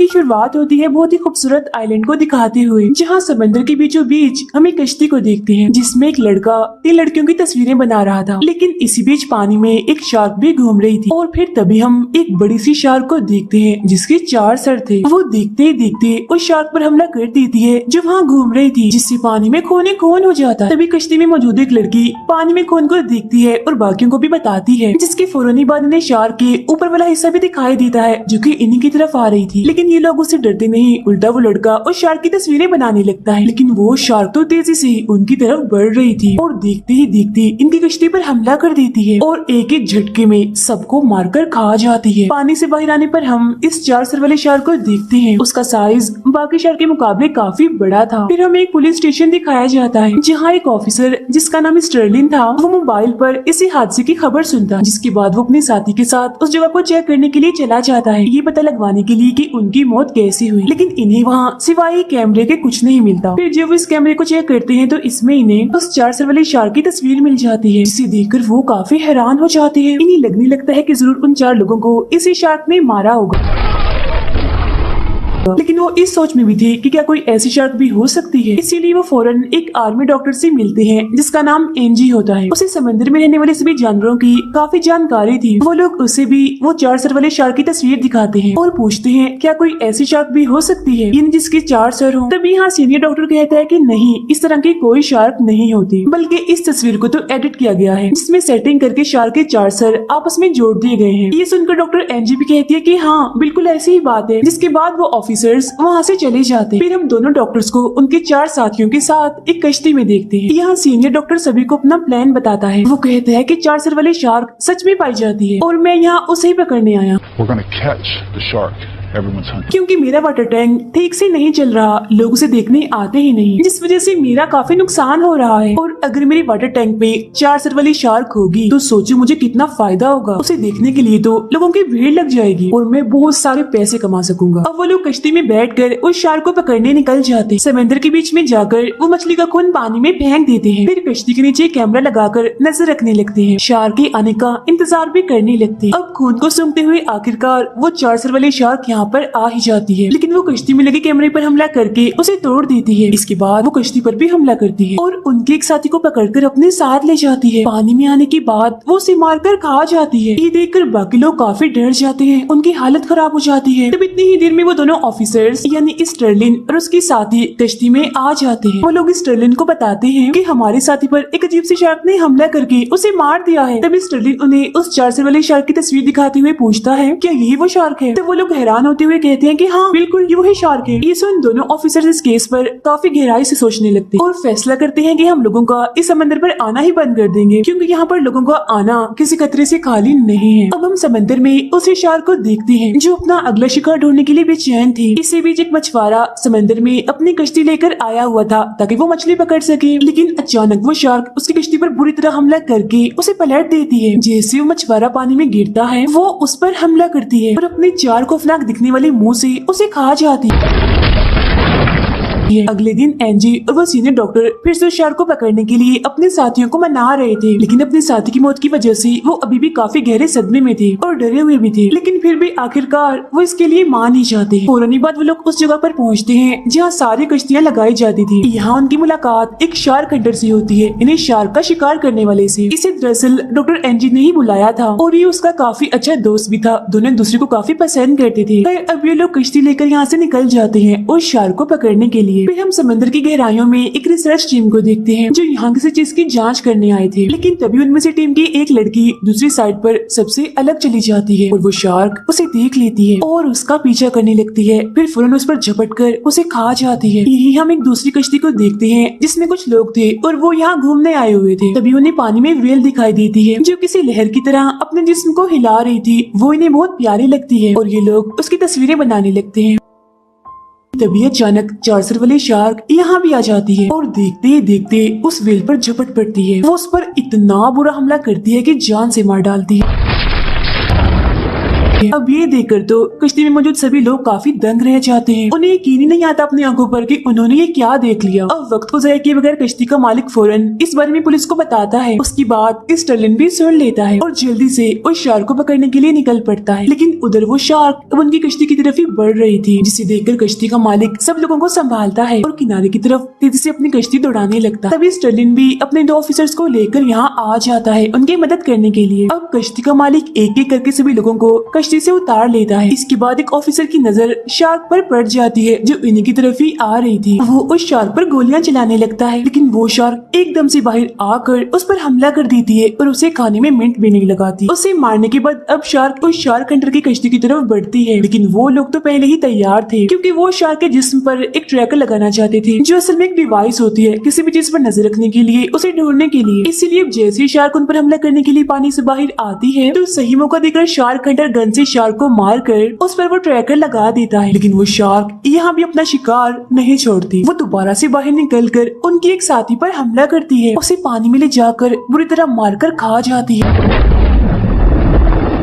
की शुरुआत होती है बहुत ही खूबसूरत आइलैंड को दिखाते हुए, जहाँ समंदर के बीचों बीच हम एक कश्ती को देखते हैं जिसमें एक लड़का 3 लड़कियों की तस्वीरें बना रहा था। लेकिन इसी बीच पानी में एक शार्क भी घूम रही थी और फिर तभी हम एक बड़ी सी शार्क को देखते हैं जिसके 4 सर थे। वो देखते ही देखते उस शार्क पर हमला कर देती है जो वहाँ घूम रही थी, जिससे पानी में खोने खोन हो जाता है। तभी कश्ती में मौजूद एक लड़की पानी में खोन को देखती है और बाकियों को भी बताती है, जिसके फौरन ही बाद इन्हें शार्क के ऊपर वाला हिस्सा भी दिखाई देता है जो कि इन्हीं की तरफ आ रही थी। लेकिन ये लोग उससे डरते नहीं, उल्टा वो लड़का उस शार्क की तस्वीरें बनाने लगता है। लेकिन वो शार्क तो तेजी से उनकी तरफ बढ़ रही थी और देखते ही देखते इनकी कश्ती पर हमला कर देती है और एक एक झटके में सबको मारकर खा जाती है। पानी से बाहर आने पर हम इस 4 सर वाले शार्क को देखते हैं। उसका साइज बाकी शार्क के मुकाबले काफी बड़ा था। फिर हमें एक पुलिस स्टेशन दिखाया जाता है जहाँ एक ऑफिसर जिसका नाम स्टर्लिन था, वो मोबाइल पर इसी हादसे की खबर सुनता, जिसके बाद वो अपने साथी के साथ उस जगह को चेक करने के लिए चला जाता है, ये पता लगवाने के लिए कि उनकी मौत कैसे हुई। लेकिन इन्हें वहाँ सिवाय कैमरे के कुछ नहीं मिलता। फिर जब इस कैमरे को चेक करते हैं तो इसमें इन्हें उस 4 सर वाले शार्क की तस्वीर मिल जाती है, जिसे देखकर वो काफी हैरान हो जाते हैं। इन्हें लगने लगता है कि जरूर उन 4 लोगों को इसी शार्क ने मारा होगा। लेकिन वो इस सोच में भी थे कि क्या कोई ऐसी शार्क भी हो सकती है, इसीलिए वो फौरन एक आर्मी डॉक्टर से मिलते हैं जिसका नाम एनजी होता है। उसे समंदर में रहने वाले सभी जानवरों की काफी जानकारी थी। वो लोग उसे भी वो 4 सर वाले शार्क की तस्वीर दिखाते हैं और पूछते हैं क्या कोई ऐसी शार्क भी हो सकती है जिसके 4 सर हो। तभी यहाँ सीनियर डॉक्टर कहता है कि नहीं, इस तरह की कोई शार्क नहीं होती, बल्कि इस तस्वीर को तो एडिट किया गया है जिसमें सेटिंग करके शार्क के 4 सर आपस में जोड़ दिए गए हैं। ये सुनकर डॉक्टर एनजी भी कहती है कि हाँ बिल्कुल ऐसी ही बात है, जिसके बाद वो ऑफिसर्स वहाँ से चले जाते। फिर हम दोनों डॉक्टर्स को उनके 4 साथियों के साथ एक कश्ती में देखते हैं। यहाँ सीनियर डॉक्टर सभी को अपना प्लान बताता है। वो कहते हैं कि 4 सर वाली शार्क सच में पाई जाती है और मैं यहाँ उसे ही पकड़ने आया। क्योंकि मेरा वाटर टैंक ठीक से नहीं चल रहा, लोग उसे देखने आते ही नहीं, जिस वजह से मेरा काफी नुकसान हो रहा है। और अगर मेरे वाटर टैंक पे 4 सर वाली शार्क होगी तो सोचो मुझे कितना फायदा होगा। उसे देखने के लिए तो लोगों की भीड़ लग जाएगी और मैं बहुत सारे पैसे कमा सकूंगा। अब वो लोग कश्ती में बैठकर उस शार्क को पकड़ने निकल जाते। समंदर के बीच में जाकर वो मछली का खून पानी में फेंक देते हैं। फिर कश्ती के नीचे कैमरा लगाकर नजर रखने लगते हैं, शार्क के आने का इंतजार भी करने लगते हैं। अब खून को सूंघते हुए आखिरकार वो 4 सर वाली शार्क यहाँ पर आ ही जाती है, लेकिन वो कश्ती में लगे कैमरे पर हमला करके उसे तोड़ देती है। इसके बाद वो कश्ती पर भी हमला करती है और उनके एक साथी को पकड़कर अपने साथ ले जाती है। पानी में आने के बाद वो उसे मारकर खा जाती है। ये देखकर बाकी लोग काफी डर जाते हैं, उनकी हालत खराब हो जाती है। तब इतनी ही देर में वो दोनों ऑफिसर्स यानी स्टर्लिन और उसकी साथी कश्ती में आ जाते हैं। वो लोग स्टर्लिन को बताते हैं कि हमारे साथी पर एक अजीब सी शार्क ने हमला करके उसे मार दिया है। तब स्टर्लिन उन्हें उस 4 सर वाले शार्क की तस्वीर दिखाते हुए पूछता है क्या यही वो शार्क है। तो वो लोग हैरान होते हुए कहते हैं कि हाँ बिल्कुल ये वही शार्क है। ये सुन दोनों ऑफिसर्स इस केस पर काफी गहराई से सोचने लगते हैं और फैसला करते हैं कि हम लोगों का इस समंदर पर आना ही बंद कर देंगे, क्योंकि यहाँ पर लोगों का आना किसी खतरे से खाली नहीं है। अब हम समंदर में उसी शार्क को देखते हैं जो अपना अगला शिकार ढूंढने के लिए बेचैन थी। इसी बीच एक मछुआरा समंदर में अपनी कश्ती लेकर आया हुआ था ताकि वो मछली पकड़ सके, लेकिन अचानक वो शार्क उसकी कश्ती पर बुरी तरह हमला करके उसे पलट देती है। जैसे वो मछुआरा पानी में गिरता है वो उस पर हमला करती है और अपने 4 खौफनाक दिखने वाले मुंह से उसे खा जाती है। अगले दिन एनजी और वो सीनियर डॉक्टर फिर से शार्क को पकड़ने के लिए अपने साथियों को मना रहे थे, लेकिन अपने साथी की मौत की वजह से वो अभी भी काफी गहरे सदमे में थे और डरे हुए भी थे। लेकिन फिर भी आखिरकार वो इसके लिए मान ही जाते हैं। फौरन बाद वो लोग उस जगह पर पहुंचते हैं जहाँ सारी कश्तियाँ लगाई जाती थी। यहाँ उनकी मुलाकात एक शार्क हंटर से होती है, इन्हें शार्क का शिकार करने वाले से। इसे दरअसल डॉक्टर एनजी ने ही बुलाया था और ये उसका काफी अच्छा दोस्त भी था। दोनों दूसरे को काफी पसंद करते थे। अब ये लोग कश्ती लेकर यहाँ से निकल जाते हैं और शार्क को पकड़ने के लिए। फिर हम समंदर की गहराइयों में एक रिसर्च टीम को देखते हैं जो यहाँ किसी चीज की जांच करने आए थे, लेकिन तभी उनमें से टीम की एक लड़की दूसरी साइड पर सबसे अलग चली जाती है और वो शार्क उसे देख लेती है और उसका पीछा करने लगती है। फिर फौरन उस पर झपट कर उसे खा जाती है। यही हम एक दूसरी कश्ती को देखते हैं जिसमें कुछ लोग थे और वो यहाँ घूमने आए हुए थे। तभी उन्हें पानी में व्हेल दिखाई देती है जो किसी लहर की तरह अपने जिस्म को हिला रही थी। वो इन्हें बहुत प्यारी लगती है और ये लोग उसकी तस्वीरें बनाने लगते हैं। तभी अचानक 4 सर वाली शार्क यहाँ भी आ जाती है और देखते ही देखते उस व्हेल पर झपट पड़ती है। वो उस पर इतना बुरा हमला करती है कि जान से मार डालती है। अब ये देखकर तो कश्ती में मौजूद सभी लोग काफी दंग रह जाते हैं। उन्हें यकीन ही नहीं आता अपनी आंखों पर कि उन्होंने ये क्या देख लिया। अब वक्त को ज़ाया किए बगैर कश्ती का मालिक फौरन इस बारे में पुलिस को बताता है। उसकी बात स्टर्लिन भी सुन लेता है और जल्दी से उस शार्क को पकड़ने के लिए निकल पड़ता है। लेकिन उधर वो शार्क अब उनकी कश्ती की तरफ ही बढ़ रही थी, जिसे देखकर कश्ती का मालिक सब लोगों को संभालता है और किनारे की तरफ तेजी से अपनी कश्ती दौड़ाने लगता है। तभी स्टर्लिन भी अपने 2 ऑफिसर्स को लेकर यहाँ आ जाता है उनकी मदद करने के लिए। अब कश्ती का मालिक एक एक करके सभी लोगों को कश्ती से उतार लेता है। इसके बाद एक ऑफिसर की नजर शार्क पर पड़ जाती है जो इन्हीं की तरफ ही आ रही थी। वो उस शार्क पर गोलियां चलाने लगता है, लेकिन वो शार्क एकदम से बाहर आकर उस पर हमला कर देती है और उसे खाने में मिनट भी नहीं लगाती। उसे मारने के बाद अब शार्क उस शार्क हंटर की कश्ती की तरफ बढ़ती है, लेकिन वो लोग तो पहले ही तैयार थे क्योंकि वो शार्क के जिस्म पर एक ट्रैकर लगाना चाहते थे, जो असल में एक डिवाइस होती है किसी भी चीज पर नजर रखने के लिए, उसे ढूंढने के लिए। इसीलिए जैसे ही शार्क उन पर हमला करने के लिए पानी से बाहर आती है तो सही मौका देकर शार्क हंटर गन से शार्क को मार कर उस पर वो ट्रैकर लगा देता है। लेकिन वो शार्क यहाँ भी अपना शिकार नहीं छोड़ती। वो दोबारा से बाहर निकलकर उनकी एक साथी पर हमला करती है, उसे पानी में ले जाकर बुरी तरह मारकर खा जाती है।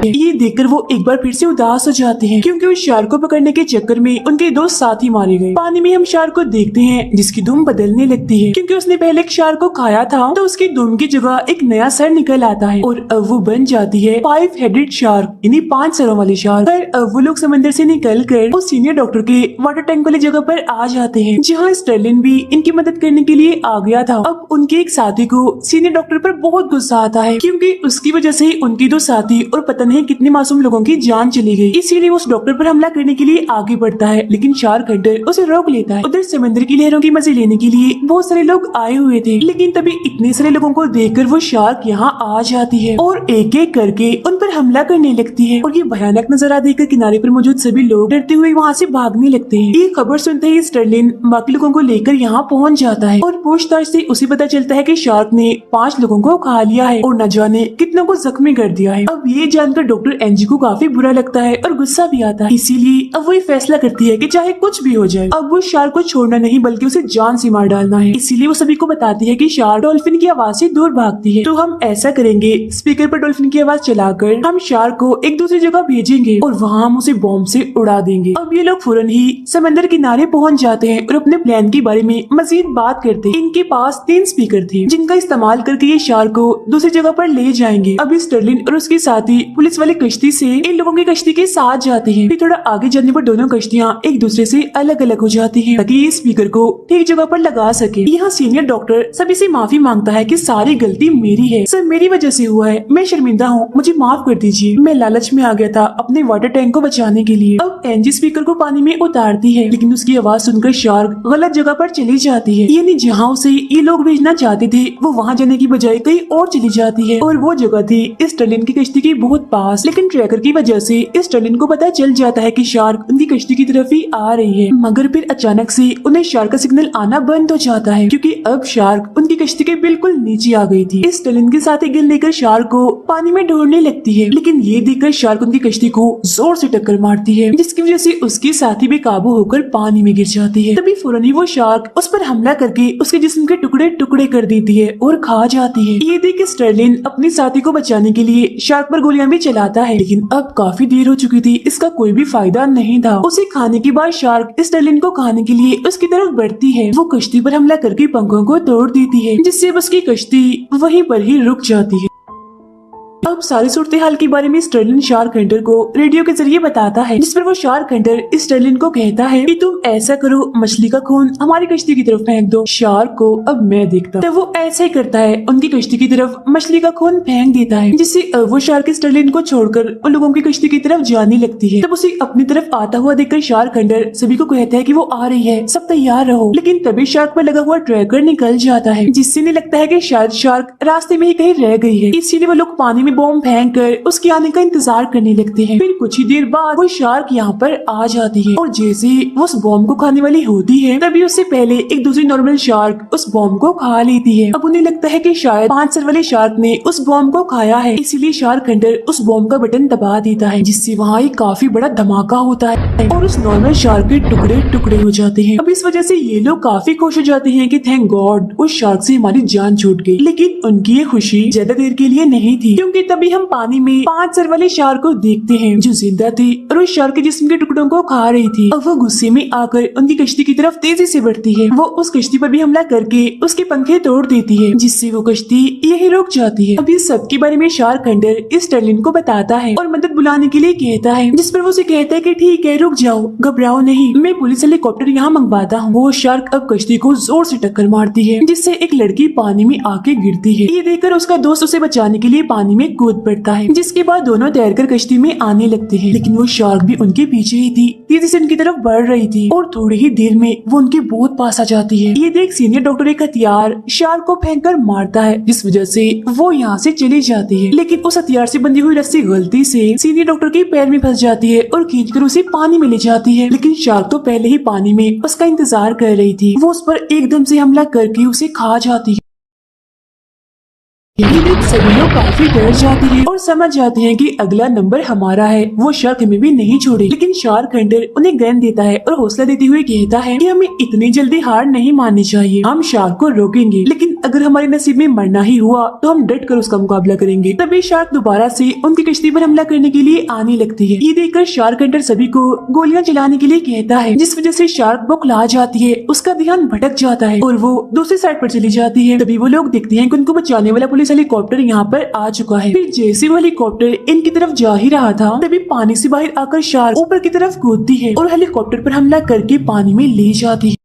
ये देखकर वो एक बार फिर से उदास हो जाते हैं क्योंकि उस शार्क को पकड़ने के चक्कर में उनके 2 साथी मारे गए। पानी में हम शार्क को देखते हैं जिसकी दुम बदलने लगती है क्योंकि उसने पहले एक शार्क को खाया था, तो उसकी दुम की जगह एक नया सर निकल आता है और अब वो बन जाती है 5 हेडेड शार्क, यानी 5 सरों वाली शार्क। फिर अब वो लोग समंदर से निकल कर उस सीनियर डॉक्टर के वाटर टैंक वाली जगह पर आ जाते हैं जहाँ स्टर्लिन भी इनकी मदद करने के लिए आ गया था। अब उनके एक साथी को सीनियर डॉक्टर पर बहुत गुस्सा आता है क्योंकि उसकी वजह से उनकी 2 साथी और पता नहीं कितनी मासूम लोगों की जान चली गई। इसीलिए उस डॉक्टर पर हमला करने के लिए आगे बढ़ता है, लेकिन शार्क हंटर उसे रोक लेता है। उधर समंदर की लहरों की मजे लेने के लिए बहुत सारे लोग आए हुए थे, लेकिन तभी इतने सारे लोगों को देखकर वो शार्क यहाँ आ जाती है और एक एक करके उन पर हमला करने लगती है। और ये भयानक नजारा देखकर किनारे पर मौजूद सभी लोग डरते हुए वहाँ से भागने लगते हैं। ये खबर सुनते ही स्टर्लिन बाकी लोगों को लेकर यहाँ पहुँच जाता है और पूछताछ से उसे पता चलता है कि शार्क ने 5 लोगों को खा लिया है और न जाने कितनों को जख्मी कर दिया है। अब ये जानकर डॉक्टर एनजी को काफी बुरा लगता है और गुस्सा भी आता है। इसीलिए अब वो ये फैसला करती है कि चाहे कुछ भी हो जाए अब वो शार्क को छोड़ना नहीं बल्कि उसे जान से मार डालना है। इसीलिए वो सभी को बताती है कि शार्क डॉल्फिन की आवाज से दूर भागती है, तो हम ऐसा करेंगे, स्पीकर पर डॉल्फिन की आवाज चलाकर हम शार्क को एक दूसरी जगह भेजेंगे और वहाँ हम उसे बॉम्ब से उड़ा देंगे। अब ये लोग फौरन ही समंदर किनारे पहुँच जाते हैं और अपने प्लान के बारे में मजीद बात करते हैं। इनके पास 3 स्पीकर थे जिनका इस्तेमाल करके ये शार्क को दूसरी जगह पर ले जाएंगे। अब स्टर्लिन और उसके साथी पुलिस वाली कश्ती से इन लोगों की कश्ती के साथ जाते हैं। फिर थोड़ा आगे जाने पर दोनों कश्तियाँ एक दूसरे से अलग अलग हो जाती हैं ताकि ये स्पीकर को ठीक जगह पर लगा सके। यहाँ सीनियर डॉक्टर सभी से माफी मांगता है कि सारी गलती मेरी है, सब मेरी वजह से हुआ है, मैं शर्मिंदा हूँ, मुझे माफ कर दीजिए, मैं लालच में आ गया था अपने वाटर टैंक को बचाने के लिए। अब एनजी स्पीकर को पानी में उतारती है, लेकिन उसकी आवाज सुनकर शार्क गलत जगह पर चली जाती है, यानी जहाँ उसे ये लोग भेजना चाहते थे वो वहाँ जाने की बजाय कहीं और चली जाती है और वो जगह थी स्टर्लिन की कश्ती के बहुत पास। लेकिन ट्रैकर की वजह से स्टर्लिन को पता चल जाता है कि शार्क उनकी कश्ती की तरफ ही आ रही है, मगर फिर अचानक से उन्हें शार्क का सिग्नल आना बंद हो जाता है क्योंकि अब शार्क उनकी कश्ती के बिल्कुल नीचे आ गई थी। स्टर्लिन के साथ गिल लेकर शार्क को पानी में ढूंढने लगती है, लेकिन ये देखकर शार्क उनकी कश्ती को जोर से टक्कर मारती है जिसकी वजह से उसकी साथी बेकाबू होकर पानी में गिर जाती है। तभी फौरन ही वो शार्क उस पर हमला करके उसके जिस्म के टुकड़े टुकड़े कर देती है और खा जाती है। ये देख स्टर्लिन अपनी साथी को बचाने के लिए शार्क पर गोलियां भी चलाता है, लेकिन अब काफी देर हो चुकी थी, इसका कोई भी फायदा नहीं था। उसे खाने के बाद शार्क स्टर्लिन को खाने के लिए उसकी तरफ बढ़ती है। वो कश्ती पर हमला करके पंखों को तोड़ देती है जिससे उसकी कश्ती वहीं पर ही रुक जाती है। अब सारी सूरत हाल के बारे में स्टर्लिन शार्क हंटर को रेडियो के जरिए बताता है, जिस पर वो शार्क हंटर स्टर्लिन को कहता है कि तुम ऐसा करो, मछली का खून हमारी कश्ती की तरफ फेंक दो। शार्क को अब मैं देखता, तो वो ऐसा ही करता है, उनकी कश्ती की तरफ मछली का खून फेंक देता है, जिससे अब वो शार्क स्टर्लिन को छोड़कर उन लोगों की कश्ती की तरफ जाने लगती है। तब उसे अपनी तरफ आता हुआ देखकर शार्क हंटर सभी को कहता है कि वो आ रही है, सब तैयार रहो। लेकिन तभी शार्क पर लगा हुआ ट्रैकर निकल जाता है, जिससे इन्हें लगता है कि शायद शार्क रास्ते में ही कहीं रह गई है। इसीलिए वो लोग पानी में बॉम्ब फेंक कर उसके आने का इंतजार करने लगते हैं। फिर कुछ ही देर बाद वो शार्क यहाँ पर आ जाती है और जैसे वो उस बॉम्ब को खाने वाली होती है तभी उससे पहले एक दूसरी नॉर्मल शार्क उस बॉम्ब को खा लेती है। अब उन्हें लगता है कि शायद 5 सर वाले शार्क ने उस बॉम्ब को खाया है, इसीलिए शार्क हंटर उस बॉम्ब का बटन दबा देता है, जिससे वहाँ एक काफी बड़ा धमाका होता है और उस नॉर्मल शार्क के टुकड़े टुकड़े हो जाते हैं। अब इस वजह से ये लोग काफी खुश हो जाते हैं कि थैंक गॉड उस शार्क से हमारी जान छूट गई। लेकिन उनकी ये खुशी ज्यादा देर के लिए नहीं थी, क्योंकि तभी हम पानी में 5 सर वाले शार्क को देखते हैं जो जिंदा थी और उस शार्क के जिस्म के टुकड़ों को खा रही थी। अब वो गुस्से में आकर उनकी कश्ती की तरफ तेजी से बढ़ती है। वो उस कश्ती पर भी हमला करके उसके पंखे तोड़ देती है, जिससे वो कश्ती यही रुक जाती है। अब इस सब के बारे में शार्क हंटर इस स्टर्लिन को बताता है और मदद बुलाने के लिए कहता है, जिस पर वो उसे कहता है कि ठीक है, रुक जाओ, घबराओ नहीं, मैं पुलिस हेलीकॉप्टर यहाँ मंगवाता हूँ। वो शार्क अब कश्ती को जोर से टक्कर मारती है, जिससे एक लड़की पानी में आके गिरती है। ये देखकर उसका दोस्त उसे बचाने के लिए पानी में कूद पड़ता है, जिसके बाद दोनों तैरकर कश्ती में आने लगते हैं। लेकिन वो शार्क भी उनके पीछे ही थी, तेजी से उनकी तरफ बढ़ रही थी और थोड़ी ही देर में वो उनके बहुत पास आ जाती है। ये देख सीनियर डॉक्टर एक हथियार शार्क को फेंककर मारता है, जिस वजह से वो यहाँ से चली जाती है। लेकिन उस हथियार से बंधी हुई रस्सी गलती से सीनियर डॉक्टर के पैर में फंस जाती है और खींचकर उसे पानी में ले जाती है। लेकिन शार्क तो पहले ही पानी में उसका इंतजार कर रही थी। वो उस पर एकदम से हमला करके उसे खा जाती है। ये देख सभी लोग काफी डर जाते हैं और समझ जाते हैं कि अगला नंबर हमारा है। वो शार्क हमें भी नहीं छोड़े। लेकिन शार्क हंटर उन्हें गन देता है और हौसला देते हुए कहता है कि हमें इतनी जल्दी हार नहीं माननी चाहिए। हम शार्क को रोकेंगे, लेकिन अगर हमारे नसीब में मरना ही हुआ तो हम डट कर उसका मुकाबला करेंगे। तभी शार्क दोबारा से उनकी कश्ती पर हमला करने के लिए आने लगती है। ये देखकर शार्क हंटर सभी को गोलियां चलाने के लिए कहता है, जिस वजह से शार्क बौखला जाती है, उसका ध्यान भटक जाता है और वो दूसरी साइड पर चली जाती है। तभी वो लोग देखते हैं कि उनको बचाने वाला पुलिस हेलीकॉप्टर यहाँ पर आ चुका है। फिर जैसे वो हेलीकॉप्टर इनकी तरफ जा ही रहा था, तभी पानी से बाहर आकर शार्क ऊपर की तरफ कूदती है और हेलीकॉप्टर पर हमला करके पानी में ले जाती है।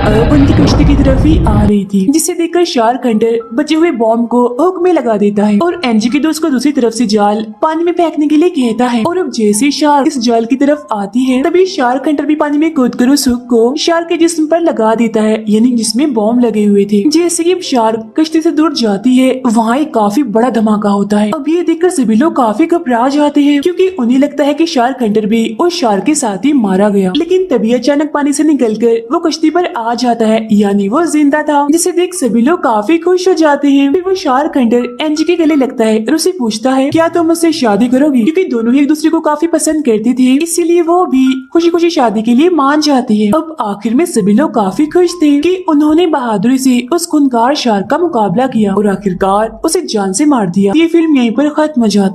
अब उनकी कश्ती की तरफ ही आ रही थी, जिसे देखकर शार्क हंटर बचे हुए बॉम्ब को हुक में लगा देता है और एनजी के दोस्त को दूसरी तरफ से जाल पानी में फेंकने के लिए कहता है। और अब जैसे शार्क इस जाल की तरफ आती है, तभी शार्क हंटर भी पानी में कूदकर उस हुक को शार्क के जिस्म पर लगा देता है, यानी जिसमें बॉम्ब लगे हुए थे। जैसे ही शार्क कश्ती से दूर जाती है, वहाँ एक काफी बड़ा धमाका होता है। अब ये देखकर सभी लोग काफी घबरा जाते हैं, क्योंकि उन्हें लगता है कि शार्क हंटर भी उस शार्क के साथ ही मारा गया। लेकिन तभी अचानक पानी से निकलकर वो कश्ती पर आ जाता है, यानी वो जिंदा था, जिसे देख सभी लोग काफी खुश हो जाते हैं। फिर वो शार्क हंटर एनजी के गले लगता है और उसे पूछता है, क्या तुम मुझसे शादी करोगी? क्योंकि दोनों ही एक दूसरे को काफी पसंद करते थे, इसीलिए वो भी खुशी खुशी शादी के लिए मान जाती है। अब आखिर में सभी लोग काफी खुश थे कि उन्होंने बहादुरी से उस खूंखार शार्क का मुकाबला किया और आखिरकार उसे जान से मार दिया। ये फिल्म यहीं पर खत्म हो जाती।